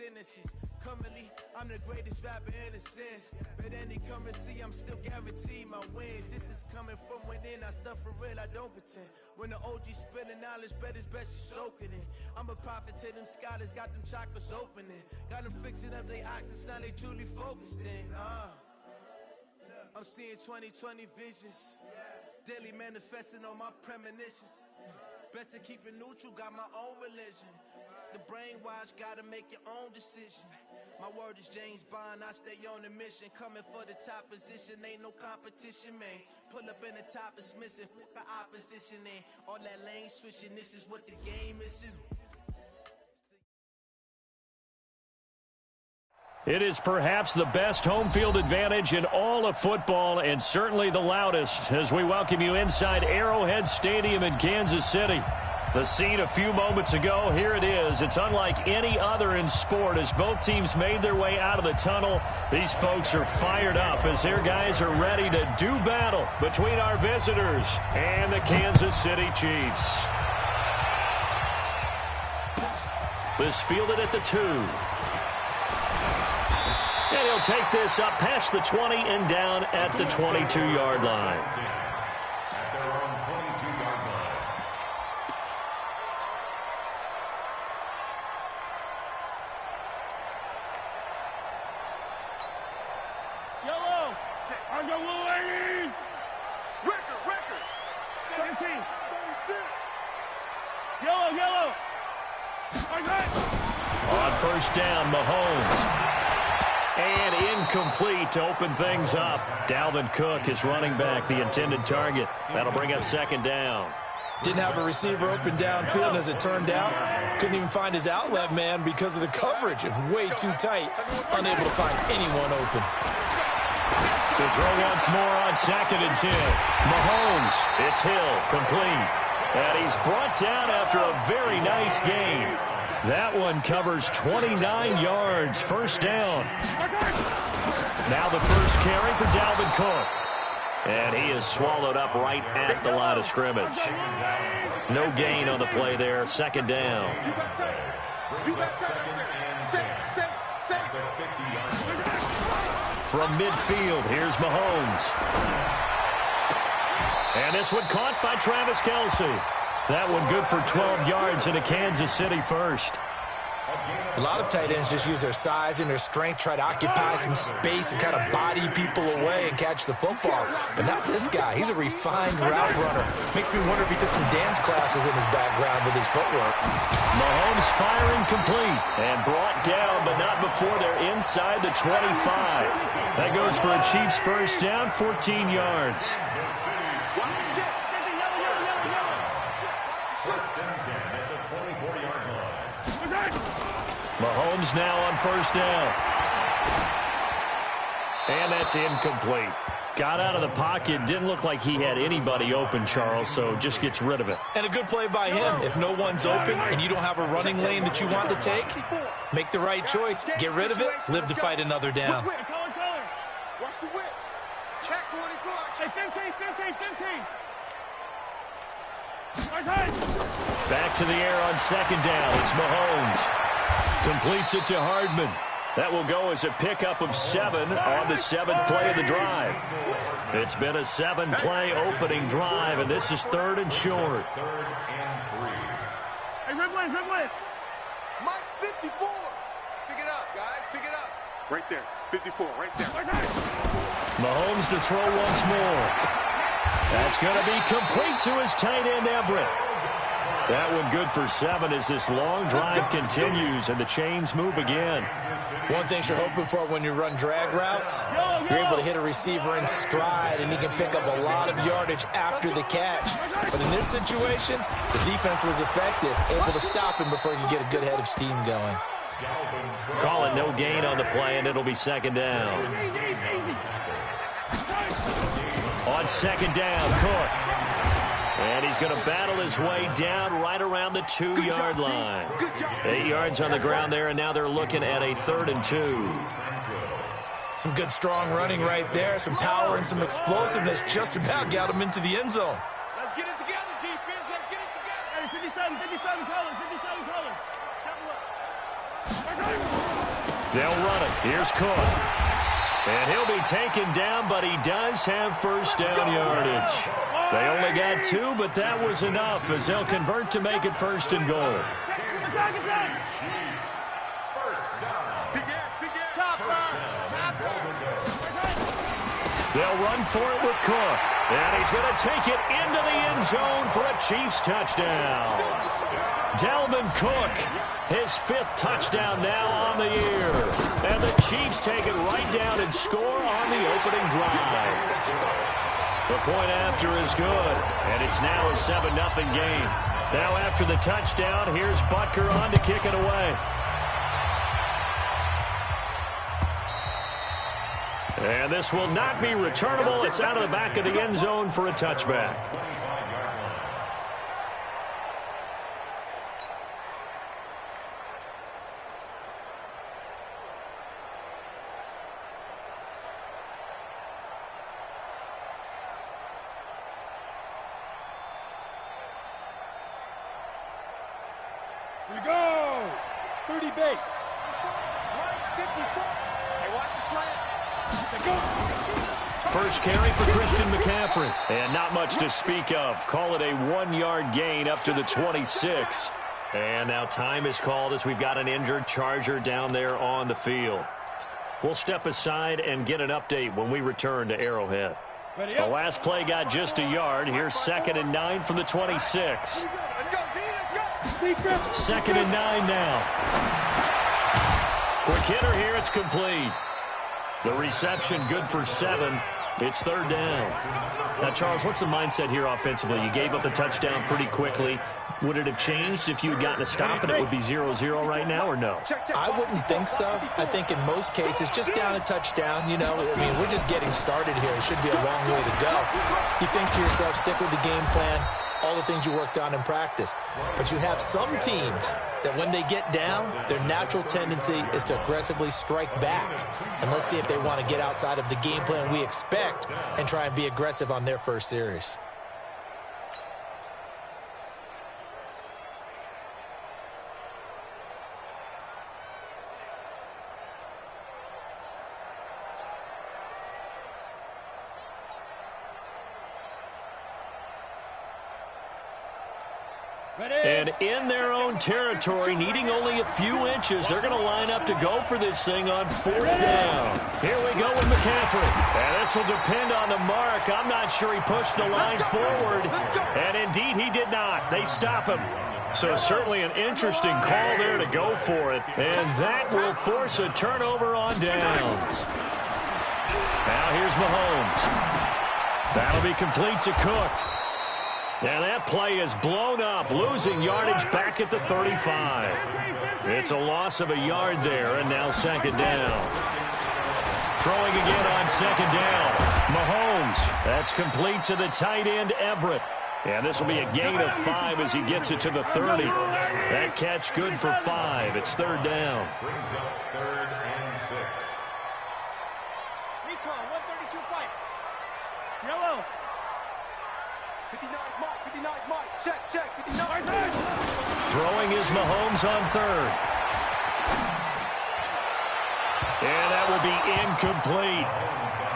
Genesis. Currently, I'm the greatest rapper in a sense. But any currency, I'm still guaranteed my wins. This is coming from within. I stuff for real, I don't pretend. When the OG spilling knowledge, bet it's best you soak it in. I'm a prophet to them scholars, got them chakras opening. Got them fixing up they octaves, now they truly focused in. I'm seeing 2020 visions. Daily manifesting on my premonitions. Best to keep it neutral, got my own religion. The brainwash, gotta make your own decision. My word is James Bond, I stay on a mission. Coming for the top position, ain't no competition, man. Pull up in the top, it's missing, fuck the opposition, and all that lane switching, this is what the game is. It is perhaps the best home field advantage in all of football, and certainly the loudest, as we welcome you inside Arrowhead Stadium in Kansas City. The scene a few moments ago, here it is. It's unlike any other in sport as both teams made their way out of the tunnel. These folks are fired up as their guys are ready to do battle between our visitors and the Kansas City Chiefs. This fielded at the 2. And he'll take this up past the 20 and down at the 22-yard line. At their own 22-yard line. Yellow. On your lane. Record. 17. 36. Yellow. Okay. On first down, Mahomes. And incomplete to open things up. Dalvin Cook is running back, the intended target. That'll bring up second down. Didn't have a receiver open downfield, as it turned out. Couldn't even find his outlet man because of the coverage. It was way too tight. Unable to find anyone open. To throw once more on 2nd and 10. Mahomes, it's Hill, complete. And he's brought down after a very nice game. That one covers 29 yards, first down. Now the first carry for Dalvin Cook. And he is swallowed up right at the line of scrimmage. No gain on the play there, second down. From midfield, here's Mahomes. And this one caught by Travis Kelce. That one good for 12 yards in a Kansas City first. A lot of tight ends just use their size and their strength, try to occupy some space and kind of body people away and catch the football. But not this guy. He's a refined route runner. Makes me wonder if he took some dance classes in his background with his footwork. Mahomes firing complete and brought down, but not before they're inside the 25. That goes for a Chiefs first down, 14 yards. Mahomes now on first down. And that's incomplete. Got out of the pocket. Didn't look like he had anybody open, Charles, so just gets rid of it. And a good play by him. If no one's open and you don't have a running lane that you want to take, make the right choice. Get rid of it. Live to fight another down. Watch the whip. Check 24. Hey, 15. Back to the air on second down. It's Mahomes. Completes it to Hardman. That will go as a pickup of 7 on the 7th play of the drive. It's been a 7-play opening drive, and this is 3rd and short. Hey, Ridley. Mike 54. Pick it up, guys. Pick it up. Right there. 54, right there. Mahomes to throw once more. That's going to be complete to his tight end, Everett. That one good for 7 as this long drive continues and the chains move again. One thing you're hoping for when you run drag routes, you're able to hit a receiver in stride and he can pick up a lot of yardage after the catch. But in this situation, the defense was effective, able to stop him before he could get a good head of steam going. Call it no gain on the play, and it'll be second down. On second down, Cook. And he's going to battle his way down right around the 2-yard line. 8 yards on the ground there, and now they're looking at a 3rd and 2. Some good strong running right there, some power and some explosiveness just about got him into the end zone. Let's get it together, defense. Let's get it together. Hey, 57 colors. Double up. They'll run it. Here's Cook. And he'll be taken down, but he does have first down yardage. They only got 2, but that was enough as they'll convert to make it 1st and goal. They'll run for it with Cook. And he's going to take it into the end zone for a Chiefs touchdown. Dalvin Cook, his 5th touchdown now on the year. And the Chiefs take it right down and score on the opening drive. The point after is good, and it's now a 7-0 game. Now after the touchdown, here's Butker on to kick it away. And this will not be returnable. It's out of the back of the end zone for a touchback. Here we go. 30 base. Right 54. Hey, watch the slant. First carry for Christian McCaffrey. And not much to speak of. Call it a 1-yard gain up to the 26. And now time is called as we've got an injured Charger down there on the field. We'll step aside and get an update when we return to Arrowhead. The last play got just a yard. Here's 2nd and 9 from the 26. Let's go, D, let's go. 2nd and 9 now. Quick hitter here. It's complete. The reception good for 7. It's 3rd down. Now, Charles, what's the mindset here offensively? You gave up a touchdown pretty quickly. Would it have changed if you had gotten a stop and it would be 0-0 right now, or no? I wouldn't think so. I think in most cases, just down a touchdown, you know, I mean, we're just getting started here. It should be a long way to go. You think to yourself, stick with the game plan, all the things you worked on in practice. But you have some teams that when they get down, their natural tendency is to aggressively strike back. And let's see if they want to get outside of the game plan we expect and try and be aggressive on their first series. And in their own territory, needing only a few inches, they're going to line up to go for this thing on 4th down. Here we go with McCaffrey. And this will depend on the mark. I'm not sure he pushed the line forward. And indeed, he did not. They stop him. So certainly an interesting call there to go for it. And that will force a turnover on downs. Now here's Mahomes. That'll be complete to Cook. And that play is blown up, losing yardage back at the 35. It's a loss of a yard there, and now 2nd down. Throwing again on 2nd down. Mahomes, that's complete to the tight end, Everett. And this will be a gain of 5 as he gets it to the 30. That catch good for 5. It's 3rd down. Brings up 3rd and 6. Recon, 132 fight. Yellow. 59 Mike, 59 Mike. Check, 59. Throwing is Mahomes on 3rd. And that will be incomplete.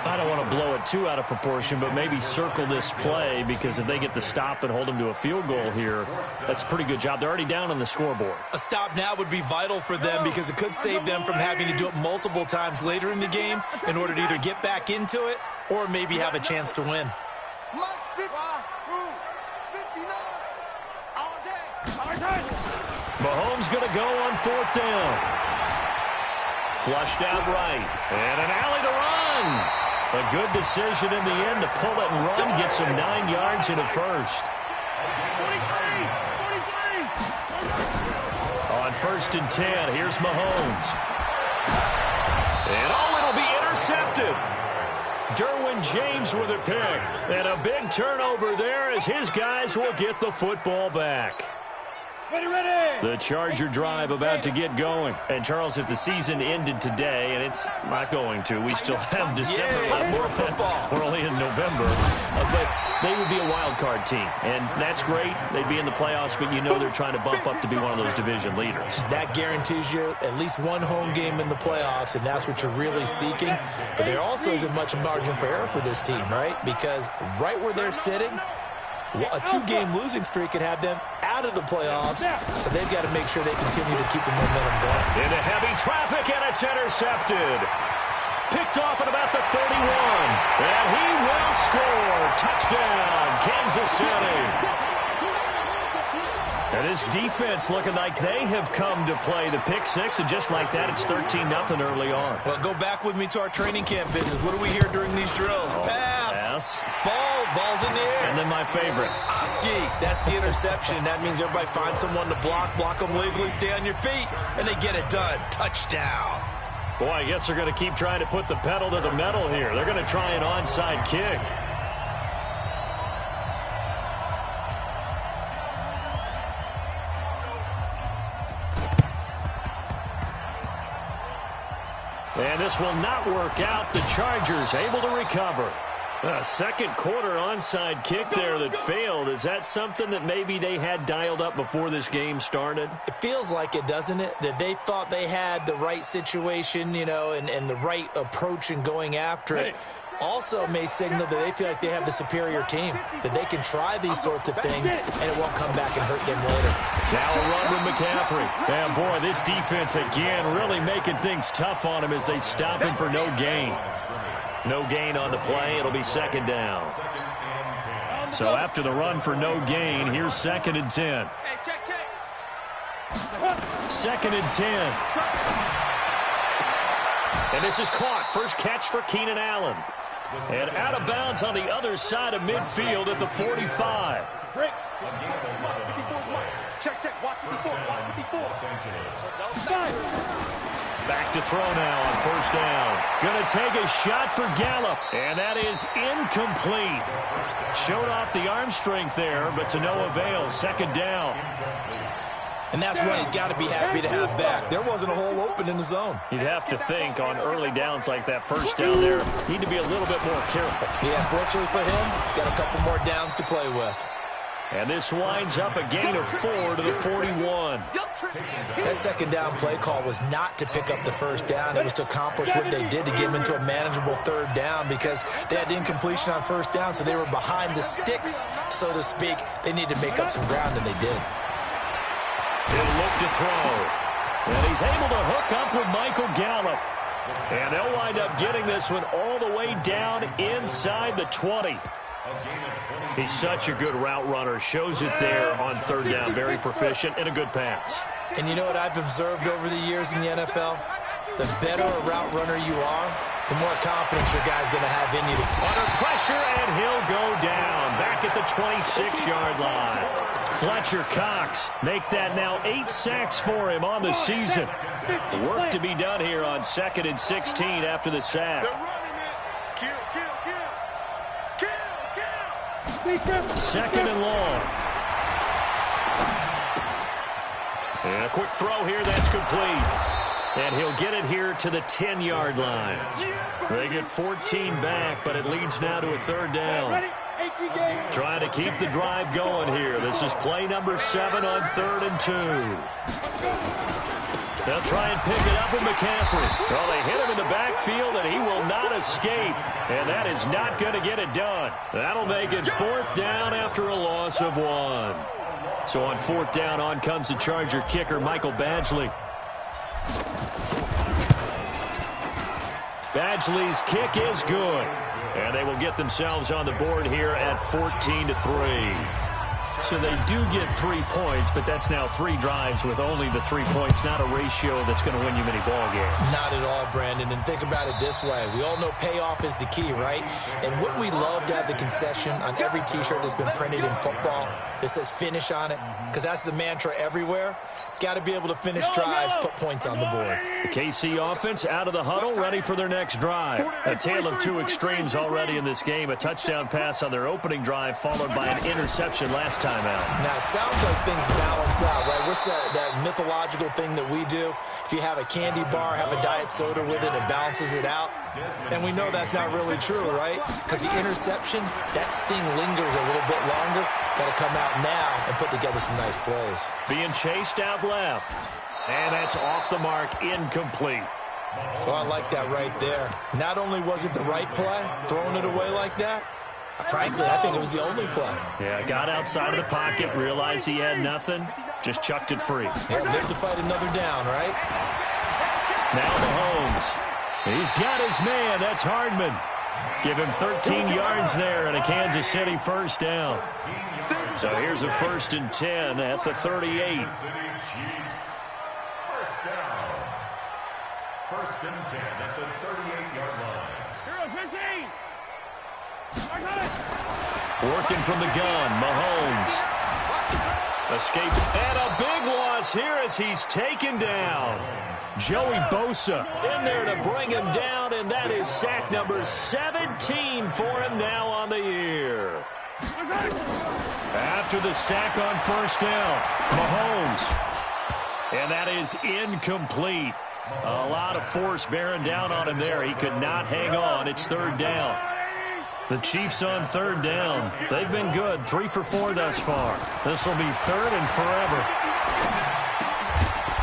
I don't want to blow it too out of proportion, but maybe circle this play, because if they get the stop and hold them to a field goal here, that's a pretty good job. They're already down on the scoreboard. A stop now would be vital for them, because it could save them from having to do it multiple times later in the game in order to either get back into it or maybe have a chance to win. Mahomes going to go on 4th down. Flushed out right. And an alley to run. A good decision in the end to pull it and run. Gets him 9 yards in a first. 43. On 1st and 10, here's Mahomes. And it'll be intercepted. Derwin James with a pick. And a big turnover there as his guys will get the football back. The Charger drive about to get going. And, Charles, if the season ended today, and it's not going to, we still have December left. More football. We're only in November. But they would be a wild card team. And that's great. They'd be in the playoffs, but you know they're trying to bump up to be one of those division leaders. That guarantees you at least one home game in the playoffs, and that's what you're really seeking. But there also isn't much margin for error for this team, right? Because right where they're sitting, a 2-game losing streak could have them out of the playoffs, so they've got to make sure they continue to keep the momentum going. Into heavy traffic, and it's intercepted. Picked off at about the 31, and he will score. Touchdown, Kansas City. And this defense looking like they have come to play the pick six, and just like that, it's 13-0 early on. Well, go back with me to our training camp visits. What do we hear during these drills? Pass. Ball's in the air. And then my favorite. Oski, that's the interception. That means everybody finds someone to block them legally, stay on your feet, and they get it done. Touchdown. Boy, I guess they're going to keep trying to put the pedal to the metal here. They're going to try an onside kick. And this will not work out. The Chargers able to recover. A second quarter onside kick there that failed. Is that something that maybe they had dialed up before this game started? It feels like it, doesn't it? That they thought they had the right situation, you know, and the right approach in going after it. Also may signal that they feel like they have the superior team, that they can try these sorts of things, and it won't come back and hurt them later. Now a run with McCaffrey. And, boy, this defense, again, really making things tough on him as they stop him for no gain. No gain on the play. It'll be second down. So after the run for no gain, here's 2nd and 10. Second and 10. And this is caught. First catch for Keenan Allen. And out of bounds on the other side of midfield at the 45. Check. Watch 54. Back to throw now on first down. Going to take a shot for Gallup. And that is incomplete. Showed off the arm strength there, but to no avail. Second down. And that's one he's got to be happy to have back. There wasn't a hole open in the zone. You'd have to think on early downs like that first down there, need to be a little bit more careful. Yeah, unfortunately for him, got a couple more downs to play with. And this winds up a gain of 4 to the 41. That second down play call was not to pick up the first down. It was to accomplish what they did to get him into a manageable third down because they had incompletion on first down, so they were behind the sticks, so to speak. They needed to make up some ground, and they did. He'll look to throw. And he's able to hook up with Michael Gallup. And they'll wind up getting this one all the way down inside the 20. He's such a good route runner. Shows it there on third down. Very proficient and a good pass. And you know what I've observed over the years in the NFL? The better a route runner you are, the more confidence your guy's going to have in you. Under pressure, and he'll go down. Back at the 26-yard line. Fletcher Cox make that now 8 sacks for him on the season. Work to be done here on 2nd and 16 after the sack. Second and long. And a quick throw here, that's complete. And he'll get it here to the 10-yard line. They get 14 back, but it leads now to a third down. Trying to keep the drive going here. This is play number 7 on 3rd and 2. They'll try and pick it up with McCaffrey. Well, they hit him in the backfield, and he will not escape. And that is not going to get it done. That'll make it 4th down after a loss of 1. So on 4th down, on comes the Charger kicker, Michael Badgley. Badgley's kick is good. And they will get themselves on the board here at 14-3. So they do get 3 points, but that's now 3 drives with only the 3 points, not a ratio that's going to win you many ball games. Not at all, Brandon. And think about it this way. We all know payoff is the key, right? And wouldn't we love to have the concession on every T-shirt that's been printed in football that says finish on it? Because that's the mantra everywhere. Got to be able to finish drives, put points on the board. The KC offense out of the huddle, ready for their next drive. A tale of 2 extremes already in this game. A touchdown pass on their opening drive, followed by an interception last time timeout. Now, it sounds like things balance out, right? What's that mythological thing that we do? If you have a candy bar, have a diet soda with it, it balances it out. And we know that's not really true, right? Because the interception, that sting lingers a little bit longer. Got to come out now and put together some nice plays. Being chased out left. And that's off the mark, incomplete. Oh, I like that right there. Not only was it the right play, throwing it away like that, frankly, I think it was the only play. Yeah, got outside of the pocket, realized he had nothing, just chucked it free. Yeah, live to fight another down, right? Now Mahomes. He's got his man. That's Hardman. Give him 13 yards there and a Kansas City first down. So here's a 1st and 10 at the 38. First and 10 at the 38-yard line. Heroes 15. I got it. Working from the gun, Mahomes. Escaped, and a big loss here as he's taken down. Joey Bosa in there to bring him down, and that is sack number 17 for him now on the year. After the sack on first down, Mahomes. And that is incomplete. A lot of force bearing down on him there. He could not hang on. It's 3rd down. The Chiefs on 3rd down. They've been good. 3 for 4 thus far. This will be 3rd and forever.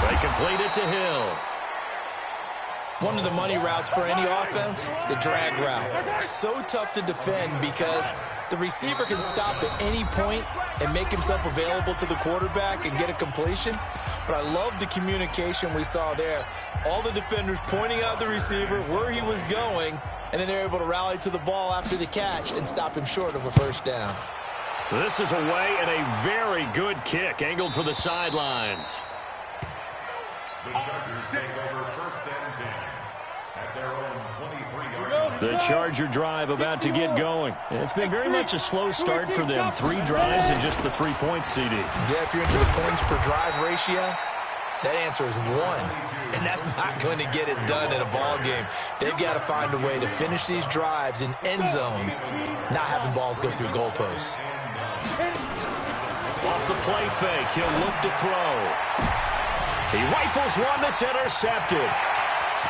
They complete it to Hill. One of the money routes for any offense, the drag route. So tough to defend because the receiver can stop at any point and make himself available to the quarterback and get a completion. But I love the communication we saw there. All the defenders pointing out the receiver, where he was going, and then they're able to rally to the ball after the catch and stop him short of a first down. This is away and a very good kick, angled for the sidelines. The Chargers take over 1st and 10 at their own 23-yard line. The Charger drive about to get going. It's been very much a slow start for them. 3 drives and just the 3 points, CD. Yeah, if you're into the points per drive ratio, that answer is 1. And that's not going to get it done in a ball game. They've got to find a way to finish these drives in end zones, not having balls go through goalposts. Off the play fake, he'll look to throw. He rifles one that's intercepted.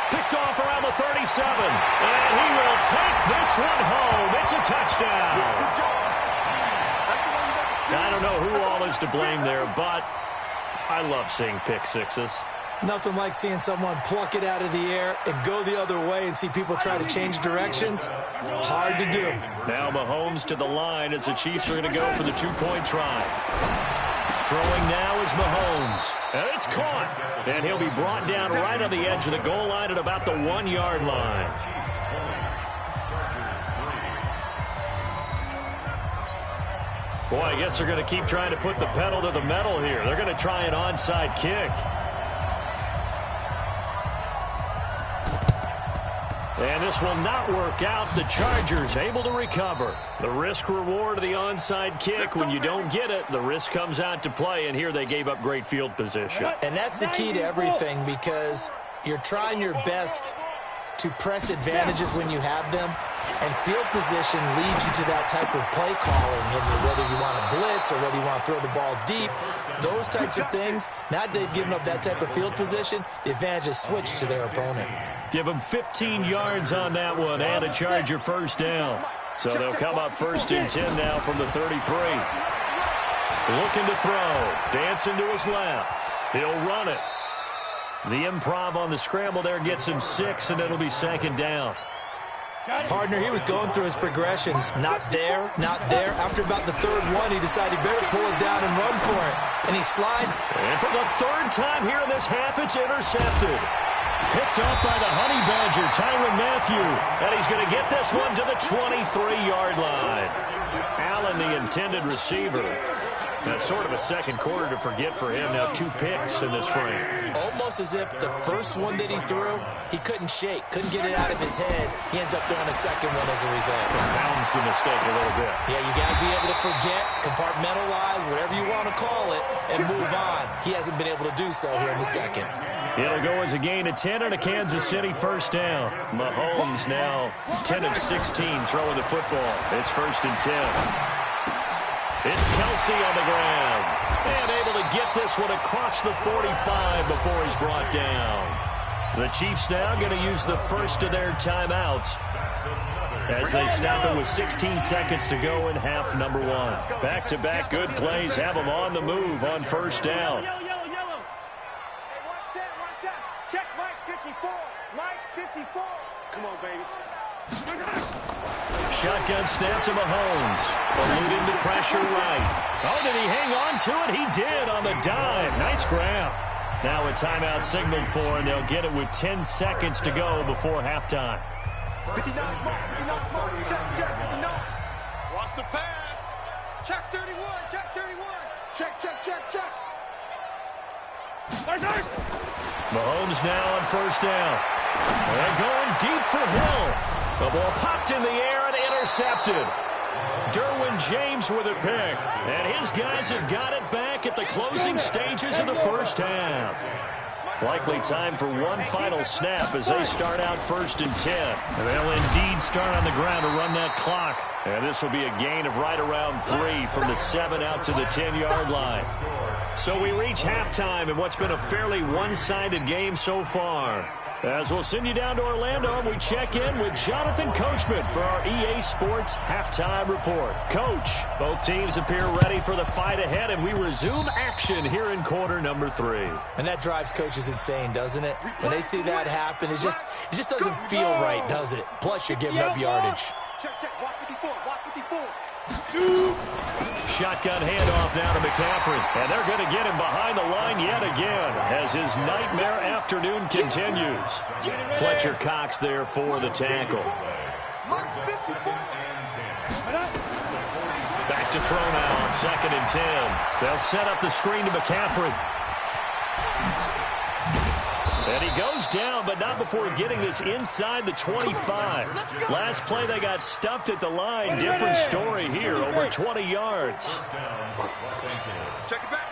Picked off around the 37. And he will take this one home. It's a touchdown. I don't know who all is to blame there, but I love seeing pick sixes. Nothing like seeing someone pluck it out of the air and go the other way and see people try to change directions. Hard to do. Now Mahomes to the line as the Chiefs are going to go for the 2-point try. Throwing now is Mahomes. And it's caught. And he'll be brought down right on the edge of the goal line at about the 1-yard line. Boy, I guess they're going to keep trying to put the pedal to the metal here. They're going to try an onside kick. And this will not work out. The Chargers able to recover. The risk-reward of the onside kick. When you don't get it, the risk comes out to play, and here they gave up great field position. And that's the key to everything because you're trying your best to press advantages when you have them, and field position leads you to that type of play calling, whether you want to blitz or whether you want to throw the ball deep. Those types of things, now that they've given up that type of field position, the advantage is switched to their opponent. Give them 15 yards on that one and a Charger first down. So they'll come up 1st and 10 now from the 33. Looking to throw. Dancing to his left. He'll run it. The improv on the scramble there gets him 6, and it'll be 2nd down. Partner, he was going through his progressions. Not there, not there. After about the 3rd one, he decided he better pull it down and run for it. And he slides. And for the 3rd time here in this half, it's intercepted. Picked up by the Honey Badger, Tyrann Mathieu. And he's going to get this one to the 23-yard line. Allen, the intended receiver. That's sort of a second quarter to forget for him. Now 2 picks in this frame. Almost as if the first one that he threw, he couldn't shake, couldn't get it out of his head. He ends up throwing a second one as a result. Compounds the mistake a little bit. Yeah, you got to be able to forget, compartmentalize, whatever you want to call it, and move on. He hasn't been able to do so here in the second. It'll go as a gain of 10 and a Kansas City first down. Mahomes now 10 of 16 throwing the football. It's 1st and 10. It's Kelsey on the ground. And able to get this one across the 45 before he's brought down. The Chiefs now going to use the first of their timeouts as they stop it with 16 seconds to go in half number one. Back-to-back good plays have them on the move on first down. Yellow. Hey, one set. Check Mike 54. Mike 54. Come on, baby. Shotgun snap to Mahomes. Eluding the pressure right. Oh, did he hang on to it? He did on the dive. Nice grab. Now a timeout signaled for, and they'll get it with 10 seconds to go before halftime. 59 more. Check, 59. Watch the pass. Check 31. Check. Mahomes now on first down. They're going deep for Hill. The ball popped in the air and intercepted. Derwin James with a pick. And his guys have got it back at the closing stages of the first half. Likely time for one final snap as they start out 1st and 10. And they'll indeed start on the ground to run that clock. And this will be a gain of right around 3 from the 7 out to the 10-yard line. So we reach halftime in what's been a fairly one-sided game so far. As we'll send you down to Orlando, and we check in with Jonathan Coachman for our EA Sports Halftime Report. Coach, both teams appear ready for the fight ahead, and we resume action here in quarter number 3. And that drives coaches insane, doesn't it? When they see that happen, it just doesn't feel right, does it? Plus, you're giving up yardage. Check. Watch 54. Shotgun handoff now to McCaffrey. And they're going to get him behind the line yet again as his nightmare afternoon continues. Fletcher Cox there for the tackle. Back to throw now on 2nd and 10. They'll set up the screen to McCaffrey. And he goes down, but not before getting this inside the 25. Last play, they got stuffed at the line. Different story here, over 20 yards. Check it back.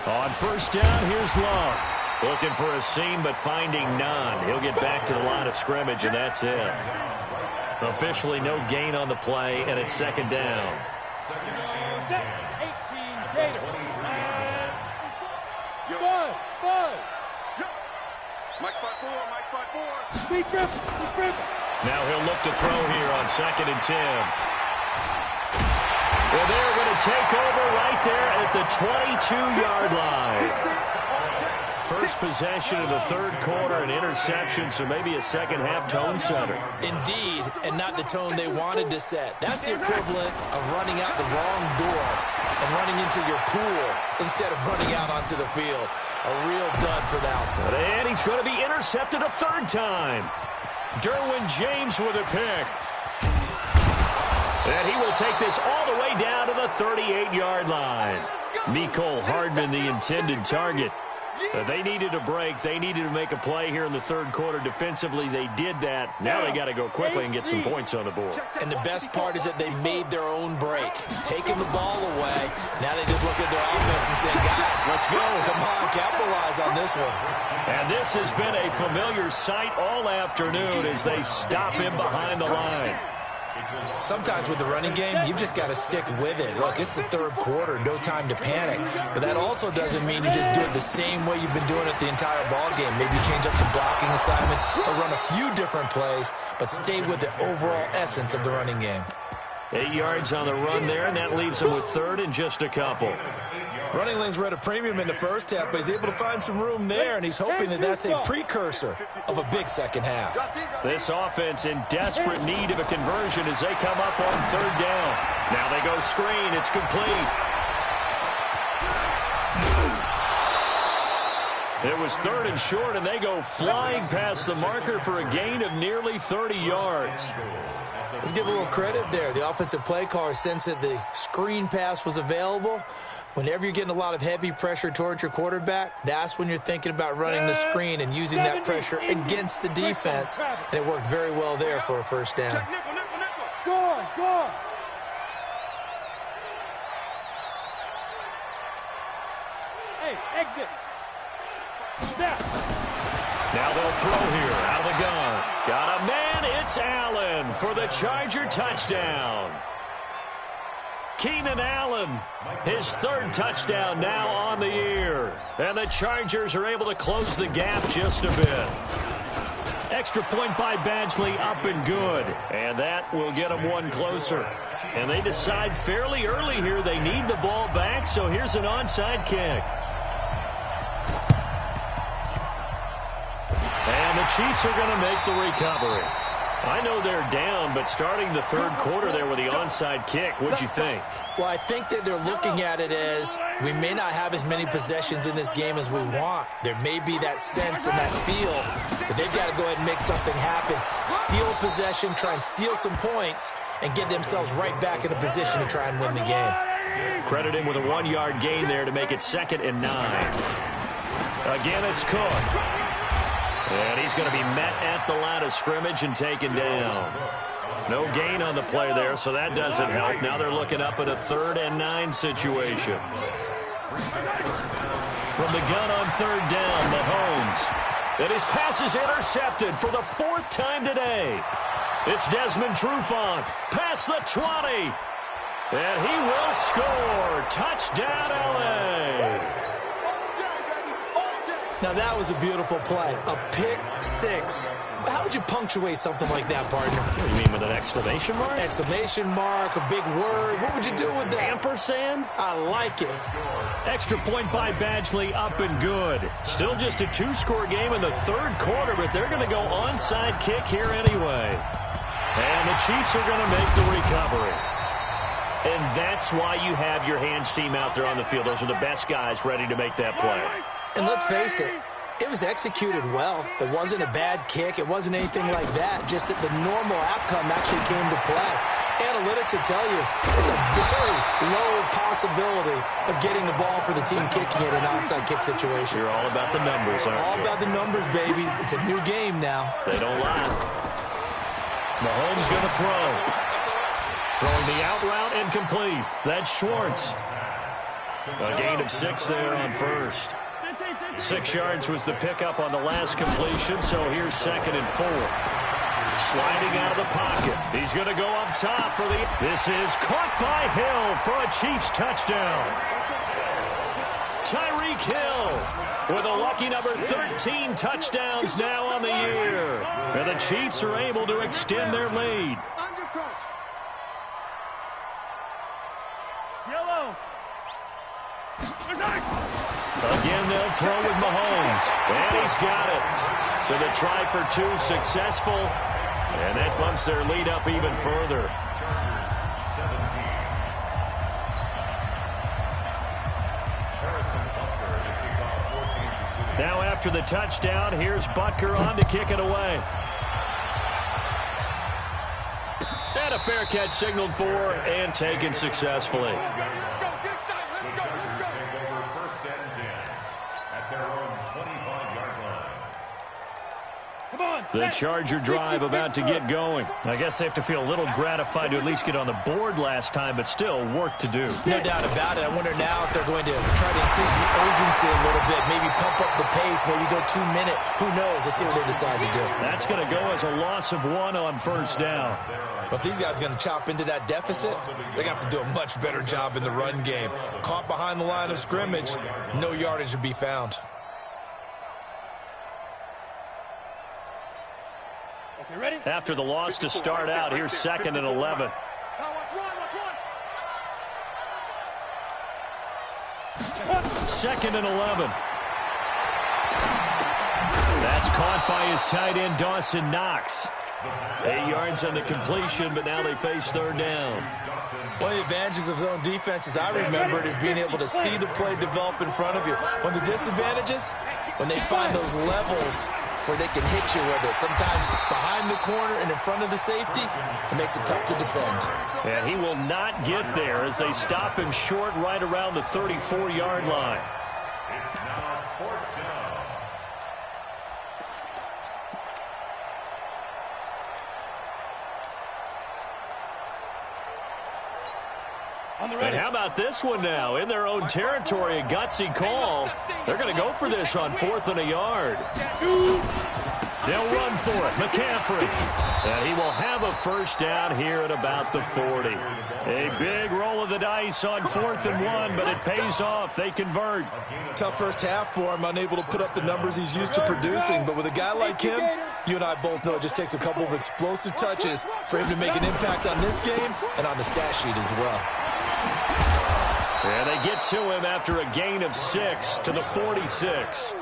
On first down, here's Love. Looking for a seam, but finding none. He'll get back to the line of scrimmage, and that's it. Officially no gain on the play, and it's 2nd down. 18 Gator. Buzz. Mike 5-4. Speed trip. Now he'll look to throw here on 2nd and 10. Well, they're going to take over right there at the 22-yard line. First possession of the 3rd quarter, an interception, so maybe a second-half tone setter. Indeed, and not the tone they wanted to set. That's the equivalent of running out the wrong door and running into your pool instead of running out onto the field. A real dud for that one. And he's going to be intercepted a 3rd time. Derwin James with a pick. And he will take this all the way down to the 38-yard line. Mecole Hardman, the intended target. They needed a break. They needed to make a play here in the 3rd quarter. Defensively, they did that. Now they got to go quickly and get some points on the board. And the best part is that they made their own break. Taking the ball away. Now they just look at their offense and say, guys, let's go. Come on, capitalize on this one. And this has been a familiar sight all afternoon as they stop him behind the line. Sometimes with the running game, you've just got to stick with it. Look, it's the 3rd quarter, no time to panic. But that also doesn't mean you just do it the same way you've been doing it the entire ball game. Maybe change up some blocking assignments or run a few different plays, but stay with the overall essence of the running game. 8 yards on the run there, and that leaves him with 3rd and just a couple. Running lanes were at a premium in the first half, but he's able to find some room there, and he's hoping that that's a precursor of a big second half. This offense in desperate need of a conversion as they come up on 3rd down. Now they go screen. It's complete. It was 3rd and short, and they go flying past the marker for a gain of nearly 30 yards. Let's give a little credit there. The offensive play caller sensed that the screen pass was available. Whenever you're getting a lot of heavy pressure towards your quarterback, that's when you're thinking about running the screen and using that pressure against the defense. And it worked very well there for a 1st down. Go on. Hey, exit. Snap. Now they'll throw here out of the gun. Got a man. It's Allen for the Charger touchdown. Keenan Allen, his third touchdown now on the year. And the Chargers are able to close the gap just a bit. Extra point by Badgley, up and good. And that will get them one closer. And they decide fairly early here they need the ball back, so here's an onside kick. And the Chiefs are going to make the recovery. I know they're down, but starting the third quarter there with the onside kick, what'd you think? Well, I think that they're looking at it as we may not have as many possessions in this game as we want. There may be that sense and that feel that they've got to go ahead and make something happen. Steal a possession, try and steal some points, and get themselves right back in a position to try and win the game. Credit him with a 1-yard gain there to make it 2nd and 9. Again, it's Cook. And he's going to be met at the line of scrimmage and taken down. No gain on the play there, so that doesn't help. Now they're looking up at a 3rd and 9 situation. From the gun on 3rd down, Mahomes. And his pass is intercepted for the 4th time today. It's Desmond Trufant, past the 20. And he will score. Touchdown, LA. Now, that was a beautiful play. A pick 6. How would you punctuate something like that, partner? What do you mean, with an exclamation mark? Exclamation mark, a big word. What would you do with that? Ampersand? I like it. Extra point by Badgley, up and good. Still just a 2-score game in the third quarter, but they're going to go onside kick here anyway. And the Chiefs are going to make the recovery. And that's why you have your hands team out there on the field. Those are the best guys ready to make that play. And let's face it, it was executed well. It wasn't a bad kick. It wasn't anything like that. Just that the normal outcome actually came to play. Analytics will tell you it's a very low possibility of getting the ball for the team kicking it in an onside kick situation. You're all about the numbers, aren't you? All about the numbers, baby. It's a new game now. They don't lie. Mahomes going to throw. Throwing the out route incomplete. That's Schwartz. A gain of 6 there on 1st. 6 yards was the pickup on the last completion, so here's 2nd and 4. Sliding out of the pocket. He's going to go up top for the... This is caught by Hill for a Chiefs touchdown. Tyreek Hill with a lucky number 13 touchdowns now on the year. And the Chiefs are able to extend their lead. Yellow. Again, they'll throw with Mahomes. And he's got it. So the try for 2 successful. And that bumps their lead up even further. Now after the touchdown, here's Butker on to kick it away. And a fair catch signaled for and taken successfully. The Charger drive about to get going. I guess they have to feel a little gratified to at least get on the board last time, but still work to do. No doubt about it. I wonder now if they're going to try to increase the urgency a little bit, maybe pump up the pace, maybe go 2-minute. Who knows? Let's see what they decide to do. That's going to go as a loss of 1 on 1st down. But these guys are going to chop into that deficit. They're going to have to do a much better job in the run game. Caught behind the line of scrimmage, no yardage to be found. Ready? After the loss to start out, here's 2nd and 11. Second and 11. That's caught by his tight end, Dawson Knox. 8 yards on the completion, but now they face 3rd down. One of the advantages of zone defense, as I remember it, is being able to see the play develop in front of you. One of the disadvantages, when they find those levels where they can hit you with it. Sometimes behind the corner and in front of the safety, it makes it tough to defend. And he will not get there as they stop him short right around the 34-yard line. It's now 4th down. And how about this one now? In their own territory, a gutsy call. They're going to go for this on 4th and a yard. They'll run for it. McCaffrey. And he will have a first down here at about the 40. A big roll of the dice on 4th and 1, but it pays off. They convert. Tough first half for him, unable to put up the numbers he's used to producing. But with a guy like him, you and I both know it just takes a couple of explosive touches for him to make an impact on this game and on the stat sheet as well. And they get to him after a gain of 6 to the 46.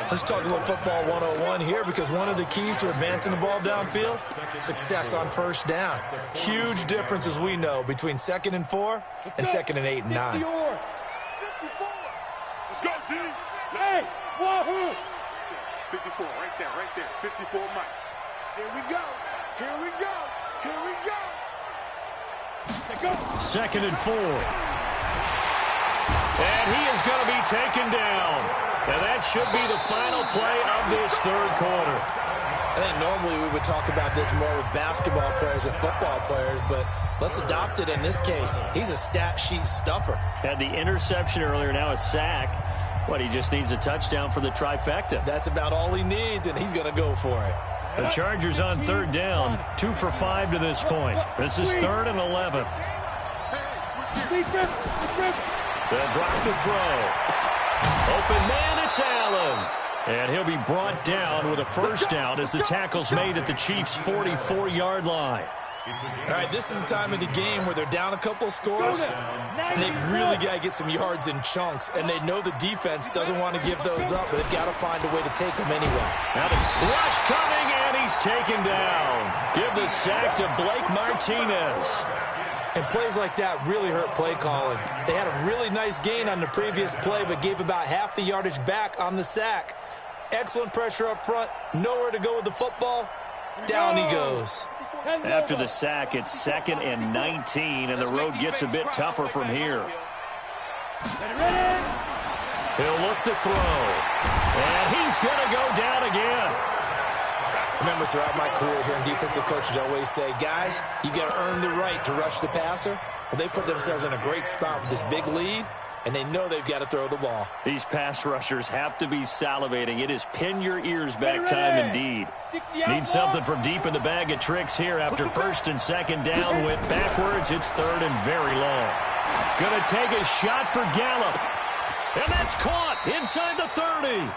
Let's talk a little football 101 here, because one of the keys to advancing the ball downfield, success on first down. Huge difference, as we know, between 2nd and 4 and 2nd and 8 and 9. 54. Let's go, D. Hey, wahoo! 54, right there. 54, Mike. Here we go. Here we go. Here we go. 2nd and 4. And he is going to be taken down. And that should be the final play of this 3rd quarter. I think normally we would talk about this more with basketball players and football players, but let's adopt it in this case. He's a stat sheet stuffer. Had the interception earlier, now a sack. What, he just needs a touchdown for the trifecta. That's about all he needs, and he's going to go for it. The Chargers on 3rd down, 2 for 5 to this point. This is 3rd and 11. They'll drop the throw. Open man, it's Allen. And he'll be brought down with a first down as the tackle's made at the Chiefs' 44-yard line. All right, this is the time of the game where they're down a couple of scores, and they've really got to get some yards in chunks, and they know the defense doesn't want to give those up, but they've got to find a way to take them anyway. Now the rush coming, and he's taken down. Give the sack to Blake Martinez. And plays like that really hurt play calling. They had a really nice gain on the previous play, but gave about half the yardage back on the sack. Excellent pressure up front, nowhere to go with the football. Down he goes. After the sack, it's 2nd and 19, and the road gets a bit tougher from here. He'll look to throw, and he's going to go down again. Remember, throughout my career here in defensive coaches, I always say, guys, you got to earn the right to rush the passer. Well, they put themselves in a great spot with this big lead, and they know they've got to throw the ball. These pass rushers have to be salivating. It is pin your ears back time indeed. Need something from deep in the bag of tricks here after 1st and 2nd down. Went backwards. It's 3rd and very long. Going to take a shot for Gallup. And that's caught inside the 30.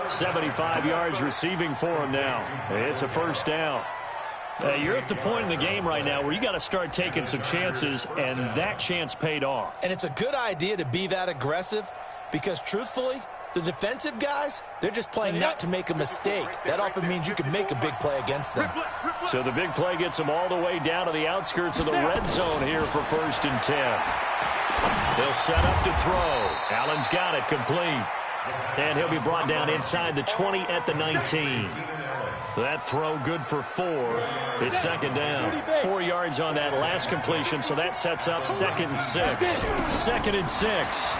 75 yards receiving for him now. It's a first down. You're at the point in the game right now where you got to start taking some chances, and that chance paid off. And it's a good idea to be that aggressive because, truthfully, the defensive guys, they're just playing not to make a mistake. That often means you can make a big play against them. So the big play gets them all the way down to the outskirts of the red zone here for 1st and 10. They'll set up to throw. Allen's got it complete. And he'll be brought down inside the 20 at the 19. That throw good for 4. It's 2nd down. 4 yards on that last completion, so that sets up 2nd and 6. 2nd and 6.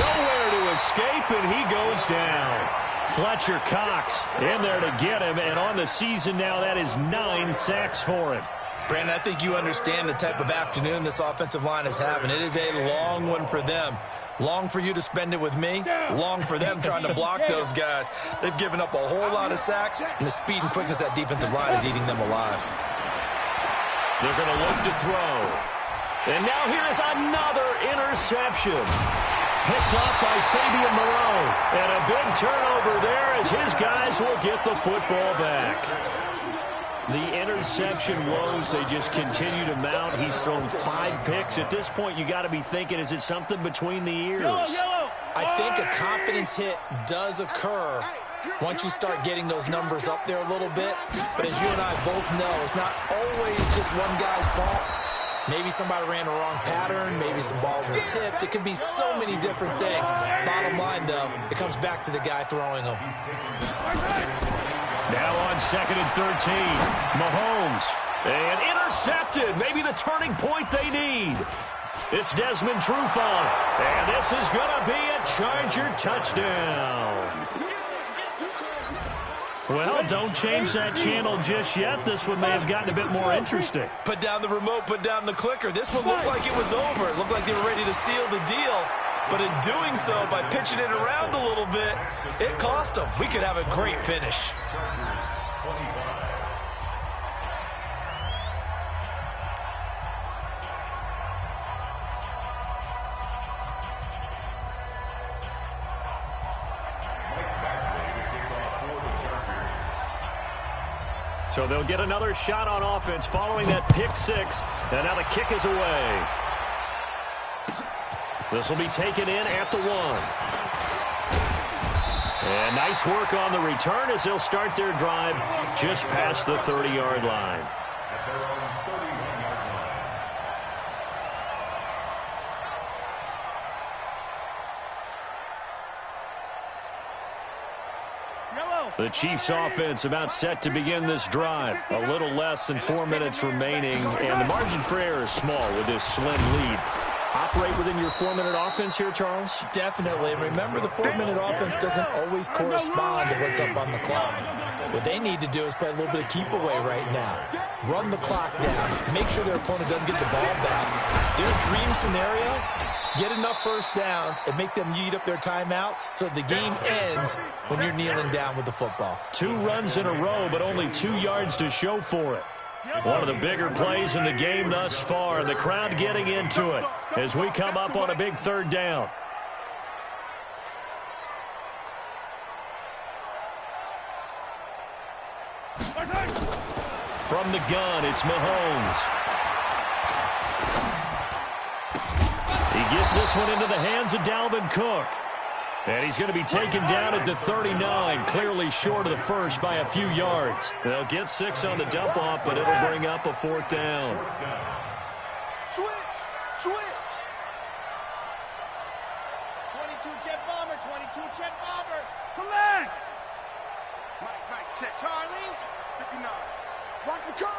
Nowhere to escape, and he goes down. Fletcher Cox in there to get him, and on the season now, that is 9 sacks for him. Brandon, I think you understand the type of afternoon this offensive line is having. It is a long one for them. Long for you to spend it with me. Long for them trying to block those guys. They've given up a whole lot of sacks, and the speed and quickness of that defensive line is eating them alive. They're going to look to throw. And now here is another interception. Picked off by Fabian Moreau. And a big turnover there as his guys will get the football back. The interception woes, they just continue to mount. He's thrown 5 picks. At this point, you got to be thinking, is it something between the ears? I think a confidence hit does occur once you start getting those numbers up there a little bit. But as you and I both know, it's not always just one guy's fault. Maybe somebody ran a wrong pattern. Maybe some balls were tipped. It could be so many different things. Bottom line, though, it comes back to the guy throwing them. Now on 2nd and 13, Mahomes. And intercepted. Maybe the turning point they need. It's Desmond Trufant. And this is going to be a Charger touchdown. Well, don't change that channel just yet. This one may have gotten a bit more interesting. Put down the remote, put down the clicker. This one looked like it was over. It looked like they were ready to seal the deal. But in doing so, by pitching it around a little bit, it cost them. We could have a great finish. So they'll get another shot on offense following that pick six. And now the kick is away. This will be taken in at the 1. And nice work on the return as they'll start their drive just past the 30-yard line. At their own 31-yard line. The Chiefs offense about set to begin this drive. A little less than 4 minutes remaining, and the margin for error is small with this slim lead. Operate within your 4-minute offense here, Charles? Definitely. And remember, the 4-minute offense doesn't always correspond to what's up on the clock. What they need to do is play a little bit of keep away right now. Run the clock down. Make sure their opponent doesn't get the ball back. Their dream scenario, get enough first downs and make them eat up their timeouts so the game ends when you're kneeling down with the football. 2 runs in a row, but only 2 yards to show for it. One of the bigger plays in the game thus far, and the crowd getting into it as we come up on a big 3rd down. From the gun, it's Mahomes. He gets this one into the hands of Dalvin Cook. And he's going to be taken down at the 39, clearly short of the first by a few yards. They'll get 6 on the dump-off, but it'll bring up a 4th down. Switch! 22 jet bomber, 22 jet bomber. Collect! Mike, check. Charlie, 59. Watch the curl.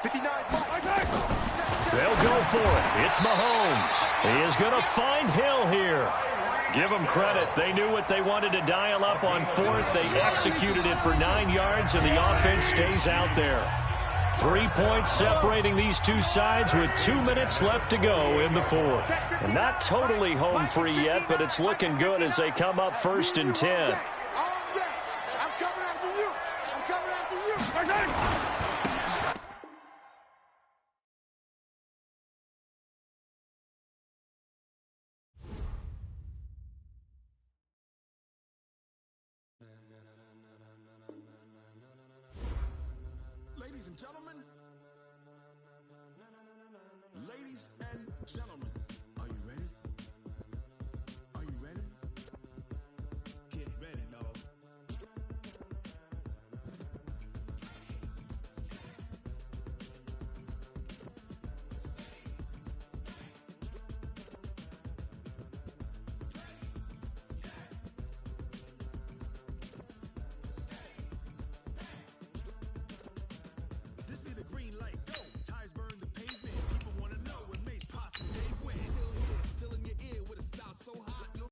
59. They'll go for it. It's Mahomes. He is going to find Hill here. Give them credit. They knew what they wanted to dial up on 4th. They executed it for 9 yards, and the offense stays out there. 3 points separating these two sides with 2 minutes left to go in the 4th. And not totally home free yet, but it's looking good as they come up 1st and 10. I'm coming after you.